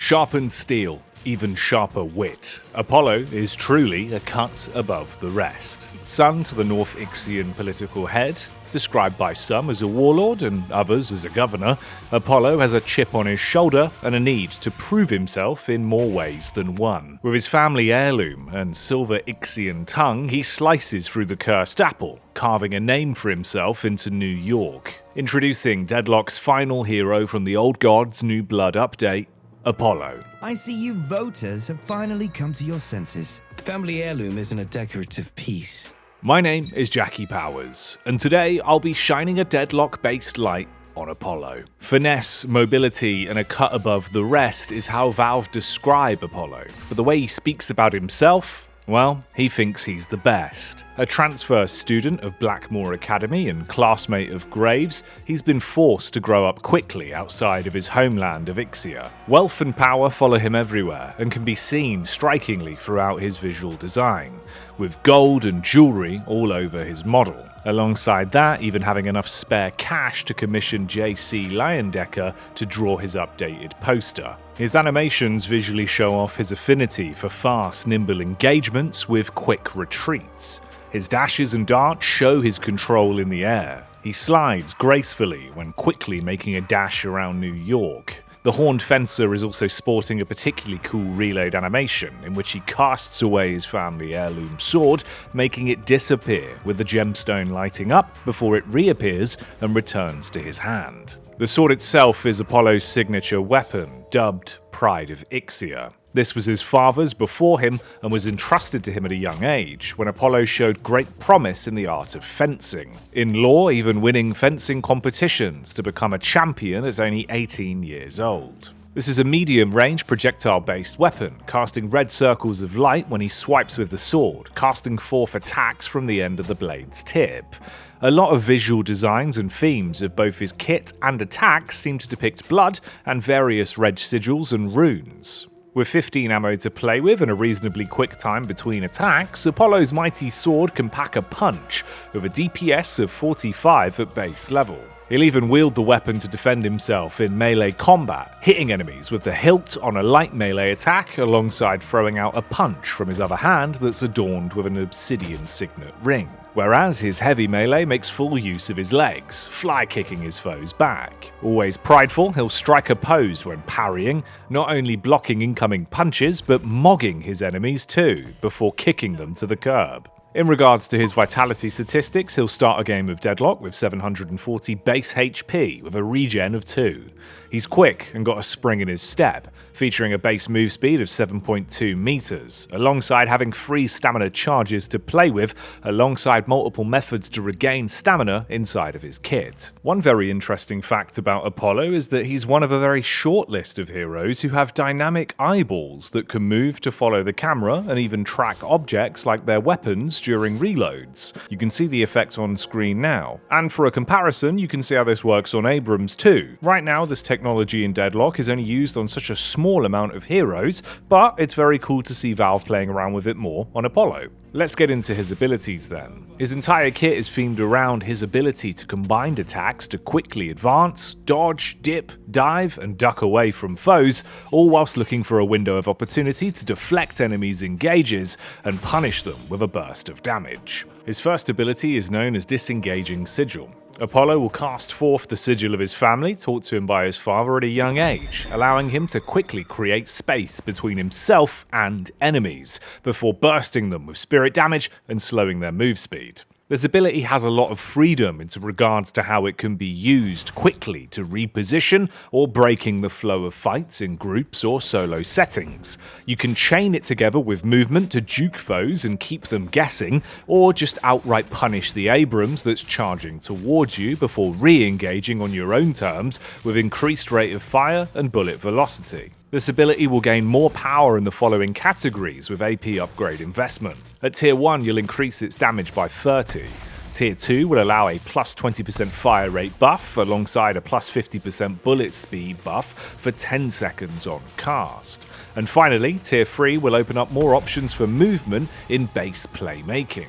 Sharpened steel, even sharper wit. Apollo is truly a cut above the rest. Son to the North Ixian political head, described by some as a warlord and others as a governor, Apollo has a chip on his shoulder and a need to prove himself in more ways than one. With his family heirloom and silver Ixian tongue, he slices through the cursed apple, carving a name for himself into New York. Introducing Deadlock's final hero from the Old Gods New Blood update, Apollo. I see you voters have finally come to your senses. The family heirloom isn't a decorative piece. My name is Jackie Powers, and today I'll be shining a Deadlock-based light on Apollo. Finesse, mobility, and a cut above the rest is how Valve describe Apollo, but the way he speaks about himself, well, he thinks he's the best. A transfer student of Blackmore Academy and classmate of Graves, he's been forced to grow up quickly outside of his homeland of Ixia. Wealth and power follow him everywhere and can be seen strikingly throughout his visual design, with gold and jewelry all over his model. Alongside that, even having enough spare cash to commission J.C. Leyendecker to draw his updated poster. His animations visually show off his affinity for fast, nimble engagements with quick retreats. His dashes and darts show his control in the air. He slides gracefully when quickly making a dash around New York. The Horned Fencer is also sporting a particularly cool reload animation in which he casts away his family heirloom sword, making it disappear with the gemstone lighting up before it reappears and returns to his hand. The sword itself is Apollo's signature weapon, dubbed Pride of Ixia. This was his father's before him and was entrusted to him at a young age, when Apollo showed great promise in the art of fencing. In lore, even winning fencing competitions to become a champion at only 18 years old. This is a medium-range projectile-based weapon, casting red circles of light when he swipes with the sword, casting forth attacks from the end of the blade's tip. A lot of visual designs and themes of both his kit and attacks seem to depict blood and various red sigils and runes. With 15 ammo to play with and a reasonably quick time between attacks, Apollo's mighty sword can pack a punch, with a DPS of 45 at base level. He'll even wield the weapon to defend himself in melee combat, hitting enemies with the hilt on a light melee attack alongside throwing out a punch from his other hand that's adorned with an obsidian signet ring. Whereas his heavy melee makes full use of his legs, fly-kicking his foes back. Always prideful, he'll strike a pose when parrying, not only blocking incoming punches, but mogging his enemies too, before kicking them to the curb. In regards to his vitality statistics, he'll start a game of Deadlock with 740 base HP with a regen of 2. He's quick and got a spring in his step, featuring a base move speed of 7.2 meters, alongside having 3 stamina charges to play with, alongside multiple methods to regain stamina inside of his kit. One very interesting fact about Apollo is that he's one of a very short list of heroes who have dynamic eyeballs that can move to follow the camera and even track objects like their weapons during reloads. You can see the effect on screen now. And for a comparison, you can see how this works on Abrams too. Right now, this technology in Deadlock is only used on such a small amount of heroes, but it's very cool to see Valve playing around with it more on Apollo. Let's get into his abilities then. His entire kit is themed around his ability to combine attacks to quickly advance, dodge, dip, dive, and duck away from foes, all whilst looking for a window of opportunity to deflect enemies' engages and punish them with a burst of damage. His first ability is known as Disengaging Sigil. Apollo will cast forth the sigil of his family, taught to him by his father at a young age, allowing him to quickly create space between himself and enemies, before bursting them with spirit damage and slowing their move speed. This ability has a lot of freedom in regards to how it can be used quickly to reposition or breaking the flow of fights in groups or solo settings. You can chain it together with movement to juke foes and keep them guessing, or just outright punish the Abrams that's charging towards you before re-engaging on your own terms with increased rate of fire and bullet velocity. This ability will gain more power in the following categories with AP upgrade investment. At Tier 1, you'll increase its damage by 30. Tier 2 will allow a plus 20% fire rate buff alongside a plus 50% bullet speed buff for 10 seconds on cast. And finally, Tier 3 will open up more options for movement in base playmaking.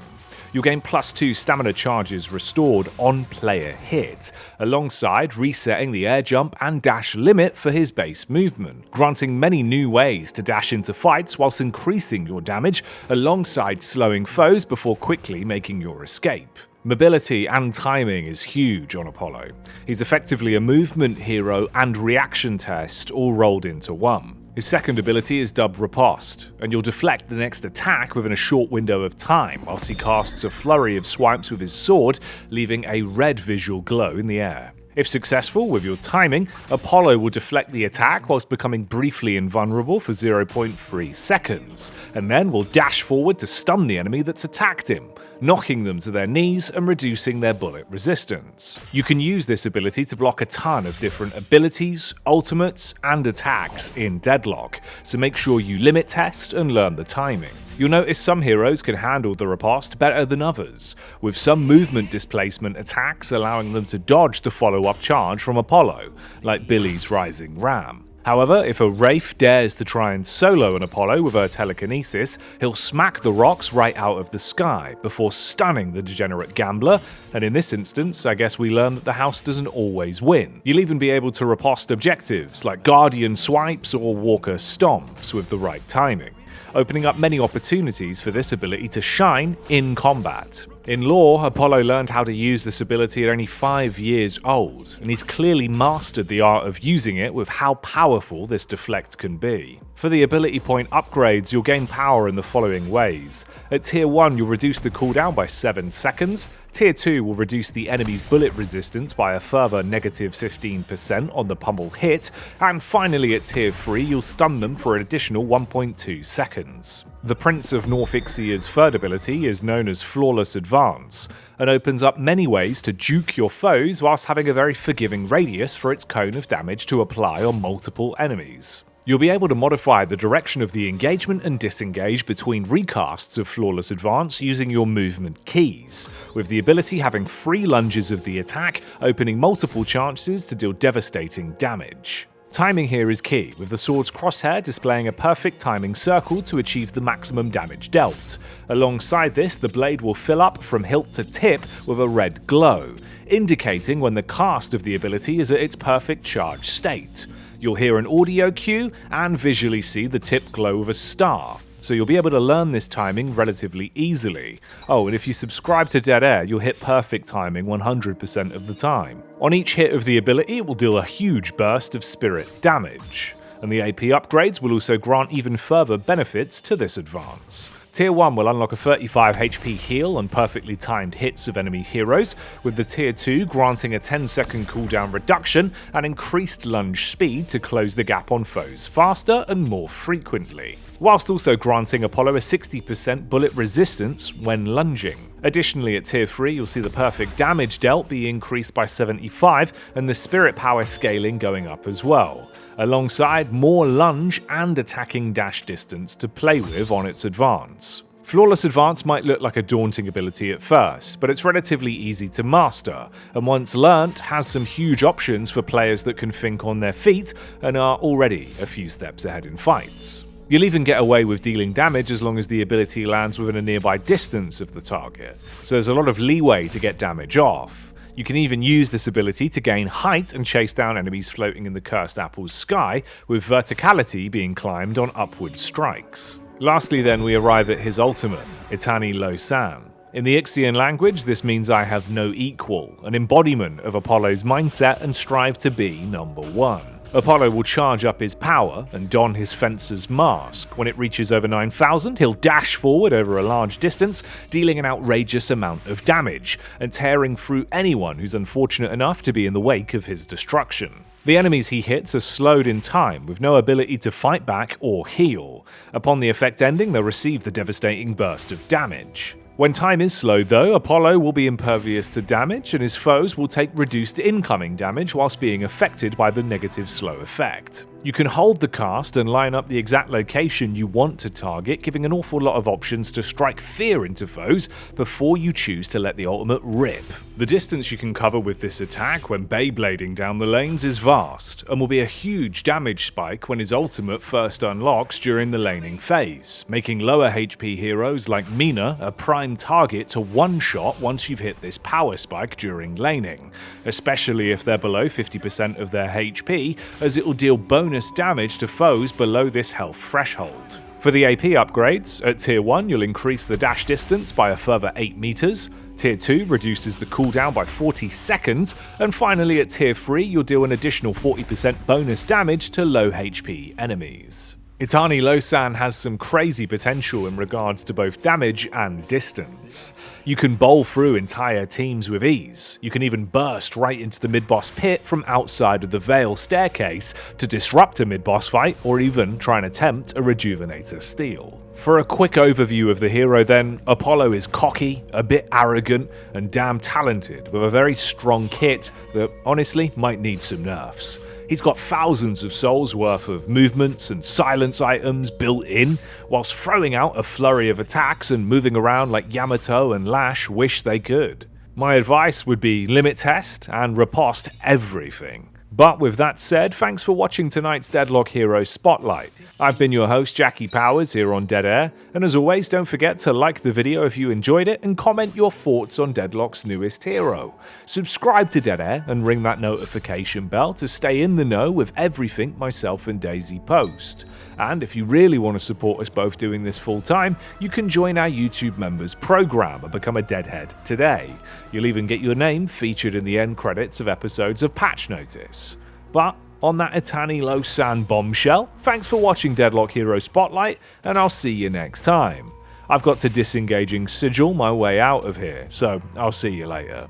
You'll gain +2 stamina charges restored on player hit, alongside resetting the air jump and dash limit for his base movement, granting many new ways to dash into fights whilst increasing your damage, alongside slowing foes before quickly making your escape. Mobility and timing is huge on Apollo. He's effectively a movement hero and reaction test all rolled into one. His second ability is dubbed Riposte, and you'll deflect the next attack within a short window of time whilst he casts a flurry of swipes with his sword, leaving a red visual glow in the air. If successful with your timing, Apollo will deflect the attack whilst becoming briefly invulnerable for 0.3 seconds, and then will dash forward to stun the enemy that's attacked him, knocking them to their knees and reducing their bullet resistance. You can use this ability to block a ton of different abilities, ultimates, and attacks in Deadlock, so make sure you limit test and learn the timing. You'll notice some heroes can handle the riposte better than others, with some movement displacement attacks allowing them to dodge the follow-up charge from Apollo, like Billy's Rising Ram. However, if a Wraith dares to try and solo an Apollo with her telekinesis, he'll smack the rocks right out of the sky before stunning the degenerate gambler, and in this instance, I guess we learn that the house doesn't always win. You'll even be able to riposte objectives like Guardian Swipes or Walker Stomps with the right timing, opening up many opportunities for this ability to shine in combat. In lore, Apollo learned how to use this ability at only 5 years old, and he's clearly mastered the art of using it with how powerful this deflect can be. For the ability point upgrades, you'll gain power in the following ways. At tier 1, you'll reduce the cooldown by 7 seconds, tier 2 will reduce the enemy's bullet resistance by a further -15% on the pummel hit, and finally at tier 3, you'll stun them for an additional 1.2 seconds. The Prince of North Ixia's third ability is known as Flawless Advance, and opens up many ways to juke your foes whilst having a very forgiving radius for its cone of damage to apply on multiple enemies. You'll be able to modify the direction of the engagement and disengage between recasts of Flawless Advance using your movement keys, with the ability having 3 lunges of the attack, opening multiple chances to deal devastating damage. Timing here is key, with the sword's crosshair displaying a perfect timing circle to achieve the maximum damage dealt. Alongside this, the blade will fill up from hilt to tip with a red glow, indicating when the cast of the ability is at its perfect charge state. You'll hear an audio cue and visually see the tip glow with a star, so you'll be able to learn this timing relatively easily. Oh, and if you subscribe to Dead Air, you'll hit perfect timing 100% of the time. On each hit of the ability, it will deal a huge burst of spirit damage, and the AP upgrades will also grant even further benefits to this advance. Tier 1 will unlock a 35 HP heal and perfectly timed hits of enemy heroes, with the Tier 2 granting a 10-second cooldown reduction and increased lunge speed to close the gap on foes faster and more frequently, whilst also granting Apollo a 60% bullet resistance when lunging. Additionally, at Tier 3, you'll see the perfect damage dealt be increased by 75 and the spirit power scaling going up as well, alongside more lunge and attacking dash distance to play with on its advance. Flawless Advance might look like a daunting ability at first, but it's relatively easy to master, and once learnt, has some huge options for players that can think on their feet and are already a few steps ahead in fights. You'll even get away with dealing damage as long as the ability lands within a nearby distance of the target, so there's a lot of leeway to get damage off. You can even use this ability to gain height and chase down enemies floating in the Cursed Apple's sky, with verticality being climbed on upward strikes. Lastly then, we arrive at his ultimate, Itani Lo Sahn. In the Ixian language, this means I have no equal, an embodiment of Apollo's mindset and strive to be number one. Apollo will charge up his power and don his fencer's mask. When it reaches over 9,000, he'll dash forward over a large distance, dealing an outrageous amount of damage, and tearing through anyone who's unfortunate enough to be in the wake of his destruction. The enemies he hits are slowed in time, with no ability to fight back or heal. Upon the effect ending, they'll receive the devastating burst of damage. When time is slowed though, Apollo will be impervious to damage, and his foes will take reduced incoming damage whilst being affected by the negative slow effect. You can hold the cast and line up the exact location you want to target, giving an awful lot of options to strike fear into foes before you choose to let the ultimate rip. The distance you can cover with this attack when Beyblading down the lanes is vast, and will be a huge damage spike when his ultimate first unlocks during the laning phase, making lower HP heroes like Mina a prime target to one-shot once you've hit this power spike during laning, especially if they're below 50% of their HP, as it will deal bonus damage to foes below this health threshold. For the AP upgrades, at tier 1 you'll increase the dash distance by a further 8 meters, tier 2 reduces the cooldown by 40 seconds, and finally at tier 3 you'll deal an additional 40% bonus damage to low HP enemies. Itani Lo Sahn has some crazy potential in regards to both damage and distance. You can bowl through entire teams with ease. You can even burst right into the mid-boss pit from outside of the Veil staircase to disrupt a mid-boss fight, or even try and attempt a Rejuvenator steal. For a quick overview of the hero then, Apollo is cocky, a bit arrogant, and damn talented, with a very strong kit that honestly might need some nerfs. He's got thousands of souls worth of movements and silence items built in, whilst throwing out a flurry of attacks and moving around like Yamato and Lash wish they could. My advice would be limit test and riposte everything. But with that said, thanks for watching tonight's Deadlock Hero Spotlight. I've been your host Jackie Powers here on Dead Air, and as always don't forget to like the video if you enjoyed it and comment your thoughts on Deadlock's newest hero. Subscribe to Dead Air and ring that notification bell to stay in the know with everything myself and Daisy post. And if you really want to support us both doing this full time, you can join our YouTube members program and become a Deadhead today. You'll even get your name featured in the end credits of episodes of Patch Notice. But on that Itani Lo Sahn bombshell, thanks for watching Deadlock Hero Spotlight, and I'll see you next time. I've got to Disengaging Sigil my way out of here, so I'll see you later.